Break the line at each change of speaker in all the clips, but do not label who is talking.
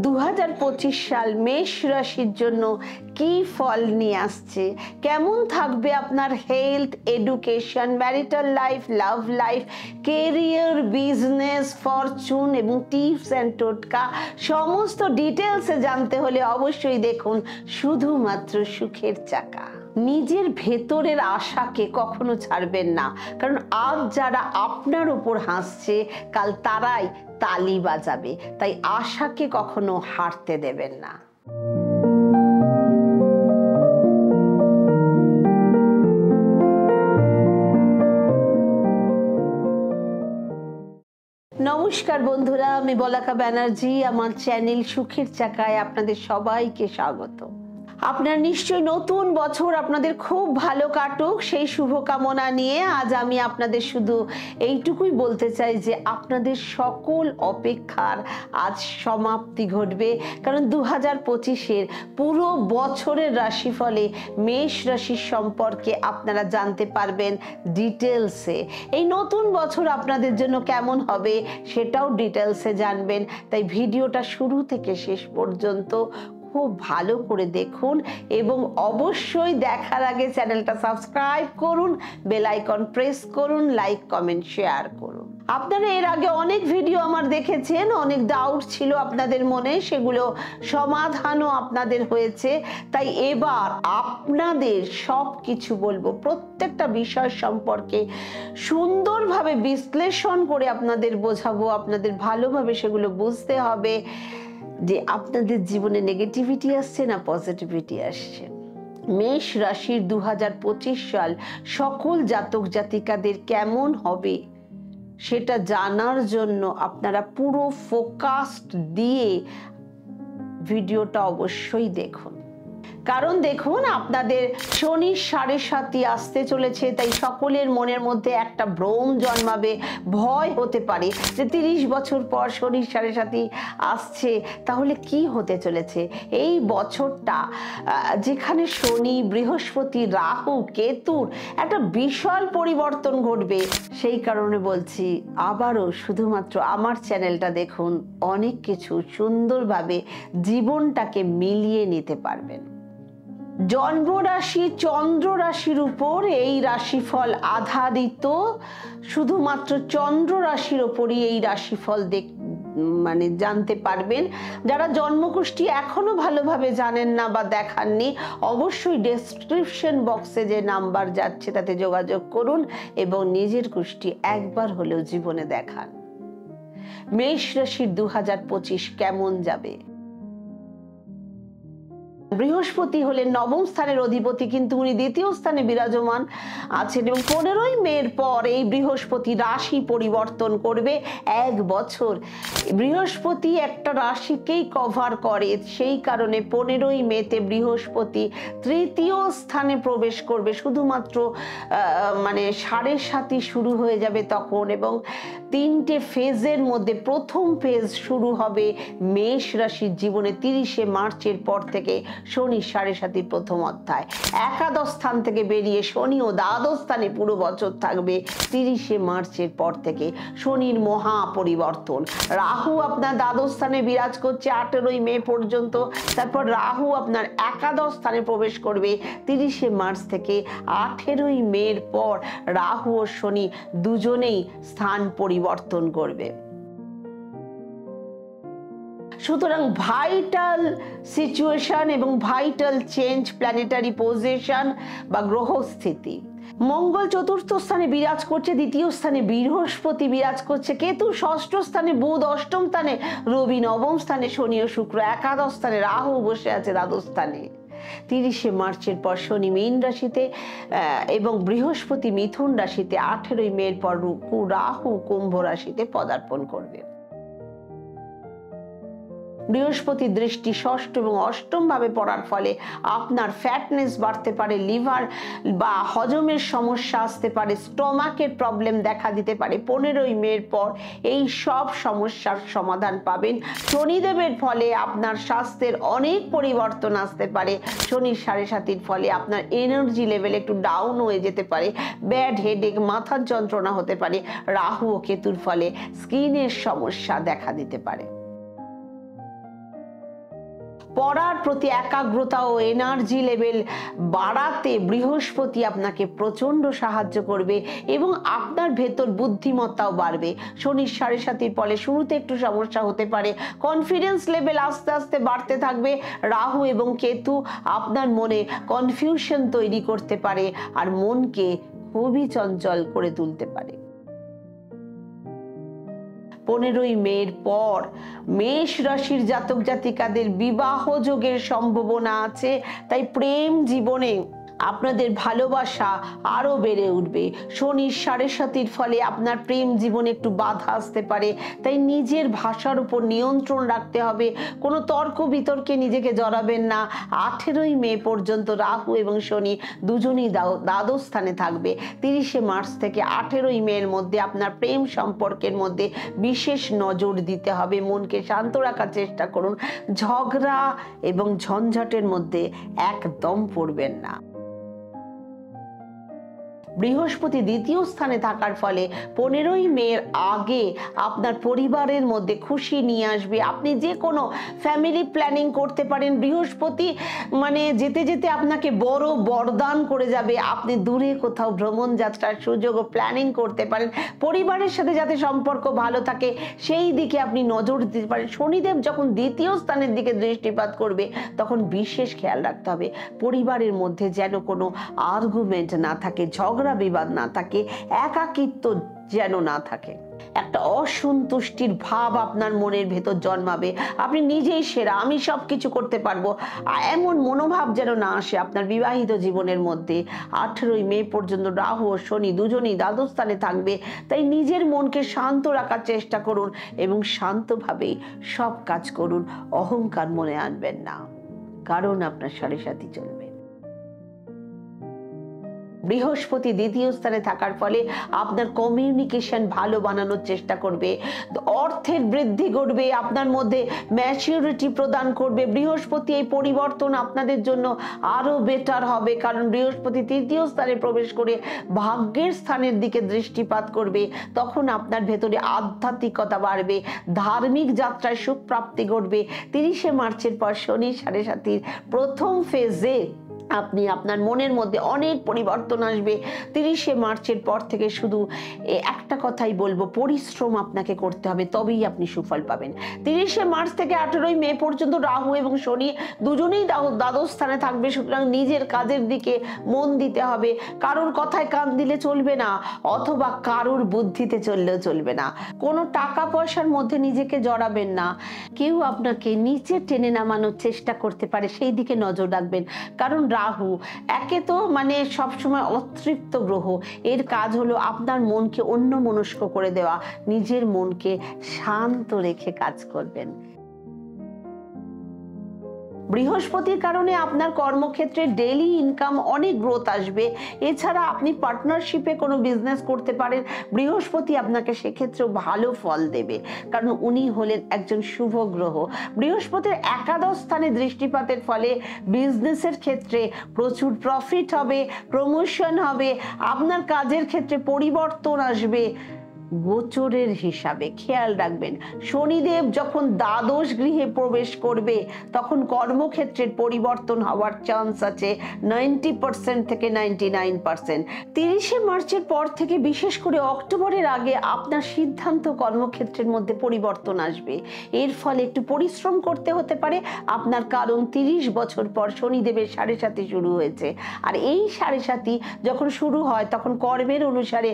2025 সাল মেষ রাশির জন্য কি ফল নিয়ে আসছে, কেমন থাকবে আপনার health, education, marital life, love life, career, business, Fortune এবং টিপস অ্যান্ড টোটকা, সমস্ত ডিটেলসে জানতে হলে অবশ্যই দেখুন শুধুমাত্র সুখের চাকা। নিজের ভেতরের আশাকে কখনো ছাড়বেন না, কারণ আজ যারা আপনার উপর হাসছে কাল তারাই তালি বাজাবে, তাই আশাকে কখনো হারতে দেবেন না। নমস্কার বন্ধুরা, আমি বলাকা ব্যানার্জি। আমার চ্যানেল সুখের চাকায় আপনাদের সবাইকে স্বাগত। আপনার নিশ্চয়ই নতুন বছর আপনাদের খুব ভালো কাটুক, সেই শুভকামনা নিয়ে আজ আমি আপনাদের শুধু এইটুকুই বলতে চাই যে আপনাদের সকল অপেক্ষার আজ সমাপ্তি ঘটবে, কারণ 2025-এর পুরো বছরের রাশিফলে মেষ রাশির সম্পর্কে আপনারা জানতে পারবেন ডিটেলসে। এই নতুন বছর আপনাদের জন্য কেমন হবে সেটাও ডিটেলসে জানবেন, তাই ভিডিওটা শুরু থেকে শেষ পর্যন্ত খুব ভালো করে দেখুন এবং অবশ্যই দেখার আগে চ্যানেলটা সাবস্ক্রাইব করুন, বেল আইকন প্রেস করুন, লাইক কমেন্ট শেয়ার করুন। আপনারা এর আগে অনেক ভিডিও আমার দেখেছেন, অনেক ডাউট ছিল আপনাদের মনে, সেগুলো সমাধানও আপনাদের হয়েছে। তাই এবার আপনাদের সব কিছু বলবো, প্রত্যেকটা বিষয় সম্পর্কে সুন্দরভাবে বিশ্লেষণ করে আপনাদের বোঝাবো, আপনাদের ভালোভাবে সেগুলো বুঝতে হবে যে আপনাদের জীবনে নেগেটিভিটি আসছে না পজিটিভিটি আসছে। মেষ রাশির 2025 সাল সকল জাতক জাতিকাদের কেমন হবে সেটা জানার জন্য আপনারা পুরো ফোকাসড দিয়ে ভিডিওটা অবশ্যই দেখুন। কারণ দেখুন, আপনাদের শনির 7.5 আসতে চলেছে, তাই সকলের মনের মধ্যে একটা ভ্রম জন্মাবে, ভয় হতে পারে যে 30 বছর পর শনির 7.5 আসছে, তাহলে কি হতে চলেছে। এই বছরটা যেখানে শনি, বৃহস্পতি, রাহু, কেতুর একটা বিশাল পরিবর্তন ঘটবে, সেই কারণে বলছি আবারও শুধুমাত্র আমার চ্যানেলটা দেখুন, অনেক কিছু সুন্দরভাবে জীবনটাকে মিলিয়ে নিতে পারবেন। জন্ম রাশি চন্দ্র রাশির উপর এই রাশিফল আধারিত, শুধুমাত্র চন্দ্র রাশির উপরই এই রাশিফল জানতে পারবেন। যারা জন্মকুষ্টি এখনো ভালোভাবে জানেন না বা দেখাননি, অবশ্যই ডেসক্রিপশন বক্সে যে নাম্বার যাচ্ছে তাতে যোগাযোগ করুন এবং নিজের কুষ্টি একবার হলেও জীবনে দেখান। মেষ রাশির 2025 কেমন যাবে। বৃহস্পতি হলেন নবম স্থানের অধিপতি, কিন্তু উনি দ্বিতীয় স্থানে বিরাজমান আছেন এবং 15ই মের পর এই বৃহস্পতি রাশি পরিবর্তন করবে 1 বছর। বৃহস্পতি একটা রাশিকেই কভার করে, সেই কারণে 15ই মেতে বৃহস্পতি তৃতীয় স্থানে প্রবেশ করবে। শুধুমাত্র 7.5 শুরু হয়ে যাবে তখন, এবং 3টে ফেজের মধ্যে প্রথম ফেজ শুরু হবে মেষ রাশির জীবনে 30শে মার্চের পর থেকে। শনি 7.5 প্রথম অধ্যায়, একাদশ স্থান থেকে বেরিয়ে শনি ও দ্বাদশ স্থানে পুরো বছর থাকবে 30শে মার্চের পর থেকে। শনির মহা পরিবর্তন, রাহু আপনার দ্বাদশ স্থানে বিরাজ করছে 18ই মে পর্যন্ত, তারপর রাহু আপনার একাদশ স্থানে প্রবেশ করবে 30শে মার্চ থেকে। 18ই মের পর রাহু ও শনি দুজনেই স্থান পরিবর্তন করবে। সুতরাং ভাইটাল সিচুয়েশন এবং ভাইটাল চেঞ্জ, প্ল্যানেটারি পজিশন বা গ্রহস্থিতি। মঙ্গল চতুর্থ স্থানে বিরাজ করছে, দ্বিতীয় স্থানে বৃহস্পতি বিরাজ করছে, কেতু ষষ্ঠ স্থানে, বুধ অষ্টম স্থানে, রবি নবম স্থানে, শনি ও শুক্র একাদশ স্থানে, রাহু বসে আছে দ্বাদশ স্থানে। 30শে মার্চের পর শনি মীন রাশিতে এবং বৃহস্পতি মিথুন রাশিতে, 18ই মের পর রাহু কুম্ভ রাশিতে পদার্পণ করবে। বৃহস্পতির দৃষ্টি ষষ্ঠ এবং অষ্টম ভাবে পড়ার ফলে আপনার ফ্যাটনেস বাড়তে পারে, লিভার বা হজমের সমস্যা আসতে পারে, স্টমাকের প্রবলেম দেখা দিতে পারে। 15ই মের পর এই সব সমস্যার সমাধান পাবেন। শনিদেবের ফলে আপনার স্বাস্থ্যের অনেক পরিবর্তন আসতে পারে। শনির 7.5 ফলে আপনার এনার্জি লেভেল একটু ডাউন হয়ে যেতে পারে, ব্যাড হেডেক, মাথার যন্ত্রণা হতে পারে। রাহু ও কেতুর ফলে স্কিনের সমস্যা দেখা দিতে পারে। পড়ার প্রতি একাগ্রতা ও এনার্জি লেভেল বাড়াতে বৃহস্পতি আপনাকে প্রচন্ড সাহায্য করবে এবং আপনার ভেতর বুদ্ধিমত্তাও বাড়বে। শনির 7.5 ফলে শুরুতে একটু সমস্যা হতে পারে, কনফিডেন্স লেভেল আস্তে আস্তে বাড়তে থাকবে। রাহু এবং কেতু আপনার মনে কনফিউশন তৈরি করতে পারে আর মনকে খুবই চঞ্চল করে তুলতে পারে। 15ই মের পর মেষ রাশির জাতক জাতিকাদের বিবাহ যোগের সম্ভাবনা আছে, তাই প্রেম জীবনে আপনাদের ভালোবাসা আরো বেড়ে উঠবে। শনির 7.5 ফলে আপনার প্রেম জীবনে একটু বাধা আসতে পারে, তাই নিজের ভাষার উপর নিয়ন্ত্রণ রাখতে হবে। কোনো তর্ক বিতর্কে নিজেকে জড়াবেন না। 18ই মে পর্যন্ত রাহু এবং শনি দুজনেই দ্বাদশ স্থানে থাকবে। 30শে মার্চ থেকে 18ই মের মধ্যে আপনার প্রেম সম্পর্কের মধ্যে বিশেষ নজর দিতে হবে। মনকে শান্ত রাখার চেষ্টা করুন, ঝগড়া এবং ঝঞ্ঝাটের মধ্যে একদম পড়বেন না। বৃহস্পতি 2য় স্থানে থাকার ফলে 15ই মের আগে আপনার পরিবারের মধ্যে খুশি নিয়ে আসবে। আপনি যে কোনো ফ্যামিলি প্ল্যানিং করতে পারেন। বৃহস্পতি মানে যেতে যেতে আপনাকে বড় বরদান করে যাবে। আপনি দূরে কোথাও ভ্রমণ যাত্রার সুযোগ ও প্ল্যানিং করতে পারেন। পরিবারের সাথে যাতে সম্পর্ক ভালো থাকে সেই দিকে আপনি নজর দিতে পারেন। শনিদেব যখন 2য় স্থানের দিকে দৃষ্টিপাত করবে তখন বিশেষ খেয়াল রাখতে হবে পরিবারের মধ্যে যেন কোনো আর্গুমেন্ট না থাকে, ঝগড়া বিবাদ না থাকে, একাকিত্ব যেন না থাকে। একটা অসন্তুষ্টির ভাব আপনার মনের ভেতর জন্মাবে। আপনি নিজেই সেরা, আমি সবকিছু করতে পারবো, এমন মনোভাব যেন না আসে আপনার বিবাহিত জীবনের মধ্যে। 18ই মে পর্যন্ত রাহু ও শনি দুজনেই দ্বাদশ স্থানে থাকবে, তাই নিজের মনকে শান্ত রাখার চেষ্টা করুন এবং শান্তভাবেই সব কাজ করুন। অহংকার মনে আনবেন না, কারণ আপনার 7.5 চলবে। বৃহস্পতি 2য় স্থানে থাকার ফলে আপনার কমিউনিকেশন ভালো বানানোর চেষ্টা করবে, অর্থের বৃদ্ধি ঘটবে, আপনার মধ্যে ম্যাচিউরিটি প্রদান করবে। বৃহস্পতি এই পরিবর্তন আপনাদের জন্য আরো বেটার হবে, কারণ বৃহস্পতি 3য় স্থানে প্রবেশ করে ভাগ্যের স্থানের দিকে দৃষ্টিপাত করবে। তখন আপনার ভেতরে আধ্যাত্মিকতা বাড়বে, ধার্মিক যাত্রায় সুখ প্রাপ্তি ঘটবে। 30শে মার্চের পর শনি 7.5 প্রথম ফেজে আপনি আপনার মনের মধ্যে অনেক পরিবর্তন আসবে। 30শে মার্চের পর থেকে শুধু একটা কথাই বলবো, পরিশ্রম আপনাকে করতে হবে, তবেই আপনি সুফল পাবেন। 30শে মার্চ থেকে 18ই মে পর্যন্ত রাহু এবং শনি দুজনেই দ্বাদশ স্থানে থাকবে, সুতরাং নিজের কাজের দিকে মন দিতে হবে। কারোর কথায় কান দিলে চলবে না, অথবা কারোর বুদ্ধিতে চললেও চলবে না। কোনো টাকা পয়সার মধ্যে নিজেকে জড়াবেন না। কেউ আপনাকে নিচে টেনে নামানোর চেষ্টা করতে পারে, সেই দিকে নজর রাখবেন, কারণ রাহু একে তো মানে সবসময় অতৃপ্ত গ্রহ, এর কাজ হলো আপনার মনকে অন্যমনস্ক করে দেওয়া। নিজের মনকে শান্ত রেখে কাজ করবেন। বৃহস্পতির কারণে আপনার কর্মক্ষেত্রে ডেইলি ইনকাম অনেক গ্রোথ আসবে। এছাড়া আপনি পার্টনারশিপে কোনো বিজনেস করতে পারেন, বৃহস্পতি আপনাকে সেক্ষেত্রেও ভালো ফল দেবে, কারণ উনি হলেন একজন শুভ গ্রহ। বৃহস্পতির একাদশ স্থানে দৃষ্টিপাতের ফলে বিজনেসের ক্ষেত্রে প্রচুর প্রফিট হবে, প্রমোশন হবে, আপনার কাজের ক্ষেত্রে পরিবর্তন আসবে। গোচরের হিসাবে খেয়াল রাখবেন, শনিদেব যখন দ্বাদশ গৃহে প্রবেশ করবে তখন কর্মক্ষেত্রের পরিবর্তন হওয়ার চান্স আছে 90% থেকে 99%। 30শে মার্চের পর থেকে বিশেষ করে অক্টোবরের আগে আপনার সিদ্ধান্ত কর্মক্ষেত্রের মধ্যে পরিবর্তন আসবে। এর ফলে একটু পরিশ্রম করতে হতে পারে আপনার, কারণ 30 বছর পর শনিদেবের 7.5 শুরু হয়েছে। আর এই 7.5 যখন শুরু হয় তখন কর্মের অনুসারে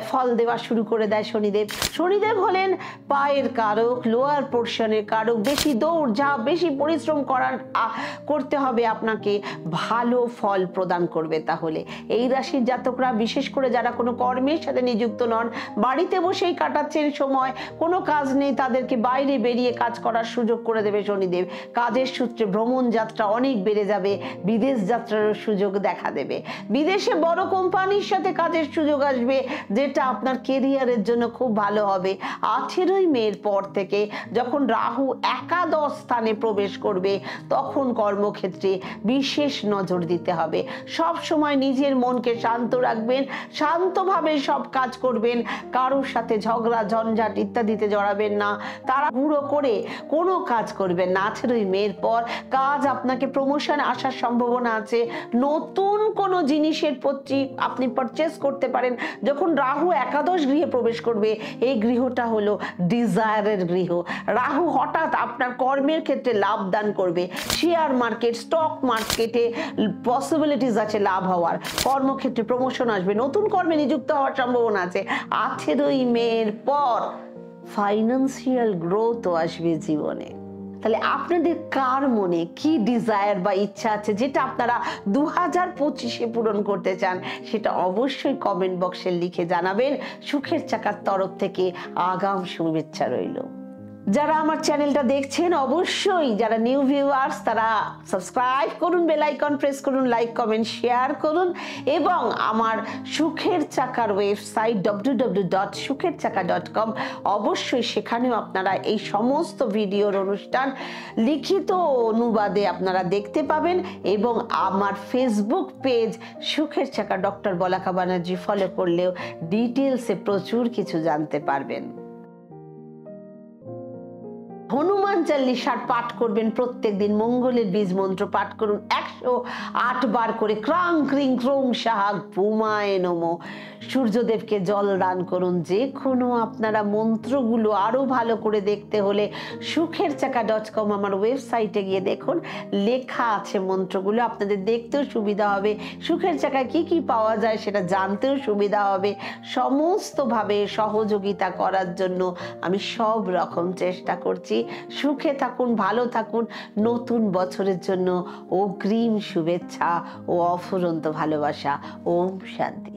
ফল দেওয়া শুরু করে দেয় শনিদেব। শনিদেব হলেন পায়ের কারক, লোয়ার পোর্শনের কারক। বেশি দৌড় ঝাঁপ, বেশি পরিশ্রম করতে হবে আপনাকে, ভালো ফল প্রদান করবে। তাহলে এই রাশির জাতকরা, বিশেষ করে যারা কোনো কর্মের সাথে নিযুক্ত নন, বাড়িতে বসেই কাটাচ্ছেন সময়, কোনো কাজ নেই, তাদেরকে বাইরে বেরিয়ে কাজ করার সুযোগ করে দেবে শনিদেব। কাজের সূত্রে ভ্রমণ যাত্রা অনেক বেড়ে যাবে, বিদেশ যাত্রার সুযোগ দেখা দেবে। বিদেশে বড় কোম্পানির সাথে কাজের সুযোগ আসবে, যেটা আপনার কেরিয়ারে আপনাদের জন্য খুব ভালো হবে। 18ই মের পর থেকে যখন রাহু একাদশ স্থানে প্রবেশ করবে তখন কর্মক্ষেত্রে বিশেষ নজর দিতে হবে। সব সময় নিজের মনকে শান্ত রাখবেন, শান্তভাবে সব কাজ করবেন, কারোর সাথে ঝগড়া ঝঞ্ঝাট ইত্যাদিতে জড়াবেন না, তাড়াহুড়ো করে কোনো কাজ করবেন না। 18ই মের পর কাজ আপনাকে প্রমোশন আসার সম্ভাবনা আছে। নতুন কোনো জিনিসের প্রতি আপনি পারচেস করতে পারেন। যখন রাহু একাদশ গৃহে প্রবেশ করবে, এই গৃহটা হলো ডিজায়ারের গৃহ। রাহু হঠাৎ আপনার কর্মের ক্ষেত্রে লাভ দান করবে। শেয়ার মার্কেট, স্টক মার্কেটে পসিবিলিটিস আছে লাভ হওয়ার, কর্মক্ষেত্রে প্রমোশন আসবে, নতুন কর্মে নিযুক্ত হওয়ার সম্ভাবনা আছে। 18ই মের পর ফাইন্যান্সিয়াল গ্রোথও আসবে জীবনে। তাহলে আপনাদের কার মনে কি ডিজায়ার বা ইচ্ছা আছে যেটা আপনারা 2025-এ পূরণ করতে চান, সেটা অবশ্যই কমেন্ট বক্সে লিখে জানাবেন। সুখের চাকার তরফ থেকে আগাম শুভেচ্ছা রইল। যারা আমার চ্যানেলটা দেখছেন, অবশ্যই যারা নিউ ভিউয়ার্স তারা সাবস্ক্রাইব করুন, বেল আইকন প্রেস করুন, লাইক কমেন্ট শেয়ার করুন এবং আমার সুখের চাকার ওয়েবসাইট www.sukherchaka.com, অবশ্যই সেখানেও আপনারা এই সমস্ত ভিডিওর অনুষ্ঠান লিখিত অনুবাদে আপনারা দেখতে পাবেন এবং আমার ফেসবুক পেজ সুখের চাকা ডক্টর বলাকা ব্যানার্জি ফলো করলেও ডিটেলসে প্রচুর কিছু জানতে পারবেন। হনুমান চালিসার পাঠ করবেন প্রত্যেক দিন। মঙ্গলের বীজ মন্ত্র পাঠ করুন 108 বার করে। ক্রাং ক্রিং ক্রোং সাহা ভূমায় নমঃ। সূর্যদেবকে জল দান করুন। যে কোনো আপনারা মন্ত্রগুলো আরো ভালো করে দেখতে হলে sukherchaka.com আমার ওয়েবসাইটে গিয়ে দেখুন, লেখা আছে মন্ত্রগুলো, আপনাদের দেখতেও সুবিধা হবে। সুখের চাকায় কি কি পাওয়া যায় সেটা জানতেও সুবিধা হবে। সমস্তভাবে সহযোগিতা করার জন্য আমি সব রকম চেষ্টা করছি। সুখে থাকুন, ভালো থাকুন। নতুন বছরের জন্য অগ্রিম শুভেচ্ছা ও অফুরন্ত ভালোবাসা। ওম শান্তি।